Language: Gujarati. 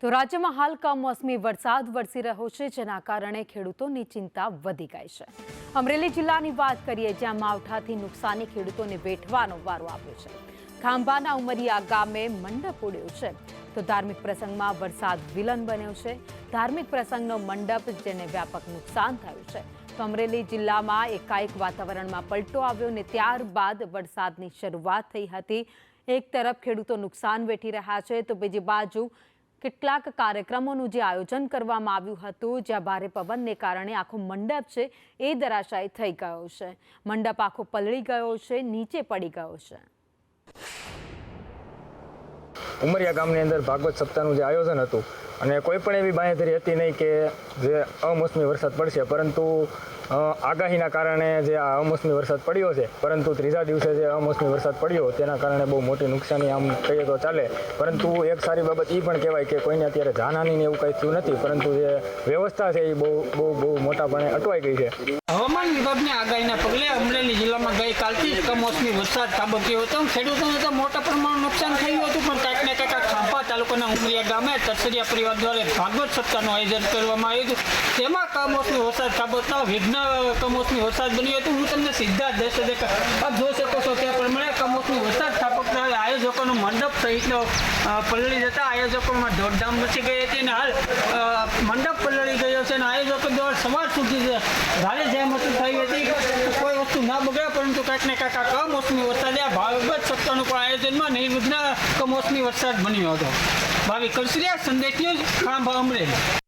તો રાજ્યમાં હાલ કમોસમી વરસાદ વરસી રહ્યો છે, જેના કારણે ખેડૂતોની ચિંતા વધી ગઈ છે। અમરેલી જિલ્લાની વાત કરીએ, જ્યાં માવઠાથી નુકસાની ખેડૂતોને વેઠવાનો વારો આવ્યો છે। ખાંભાના ઉમરિયા ગામે મંડપ ઉડ્યો છે, તો ધાર્મિક પ્રસંગમાં વરસાદ વિલન બન્યો છે। ધાર્મિક પ્રસંગનો મંડપ, જેને વ્યાપક નુકસાન થયું છે। તો અમરેલી જિલ્લામાં એકાએક વાતાવરણમાં પલટો આવ્યો અને ત્યારબાદ વરસાદની શરૂઆત થઈ હતી। એક તરફ ખેડૂતો નુકસાન વેઠી રહ્યા છે, તો બીજી બાજુ કેટલાક કાર્યક્રમોનું જે આયોજન કરવામાં આવ્યું હતું, જ્યાં ભારે પવનને કારણે આખો મંડપ છે એ ધરાશાયી થઈ ગયો છે। મંડપ આખો પલળી ગયો છે, નીચે પડી ગયો છે। ઉમરિયા ગામની અંદર ભાગવત સપ્તાહનું જે આયોજન હતું અને કોઈ પણ એવી બાંહેધરી હતી નહીં કે જે અમોસમી વરસાદ પડશે, પરંતુ આગાહીના કારણે જે આ અમોસમી વરસાદ પડ્યો છે, પરંતુ ત્રીજા દિવસે જે અમોસમી વરસાદ પડ્યો તેના કારણે બહુ મોટી નુકસાની આમ કહીએ તો ચાલે। પરંતુ એક સારી બાબત એ પણ કહેવાય કે કોઈને અત્યારે જાનહાનિને એવું કંઈ થયું નથી, પરંતુ જે વ્યવસ્થા છે એ બહુ મોટાપણે અટવાઈ ગઈ છે। હવામાન વિભાગની આગાહીના પગલે અમરેલી જિલ્લામાં ગઈકાલથી જ કમોસમી વરસાદ ખાબક્યો હતો। ખેડૂતોને તો મોટા પ્રમાણમાં નુકસાન થયું હતું, પણ કાંઈક ને કાંઈક ખાંભા તાલુકાના ઉમરિયા ગામે તરસરિયા પરિવાર દ્વારા ભાગવત સપ્તાહનું આયોજન કરવામાં આવ્યું હતું। તેમાં કમોસમી વરસાદ ખાબકતા વિઘ્ન કમોસમી વરસાદ બન્યો હતો। હું તમને સીધા જ દર્શક આપ જોઈ શકો છો તે પ્રમાણે કમોસમી વરસાદ ખાબકતા આયોજકોનો મંડપ સહિતનો પલળી જતા આયોજકોમાં દોડધામ મચી ગઈ હતી અને હાલ મંડપ પલળી ગયો છે અને આયોજકો દ્વારા સવાર સુધી ભારે જહેમત થઈ હતી। કોઈ વસ્તુ ના બગડે, પરંતુ કાંઈક ને કાંઈક આ કમોસમી વરસાદે આ ભાગવત સપ્તાહનું પણ આયોજનમાં નિર્વિઘ્ન કમોસમી વરસાદ બન્યો હતો। ભાવિક કલસરિયા, સંદેશ ન્યૂઝ, ખાંભા, અમરેલી।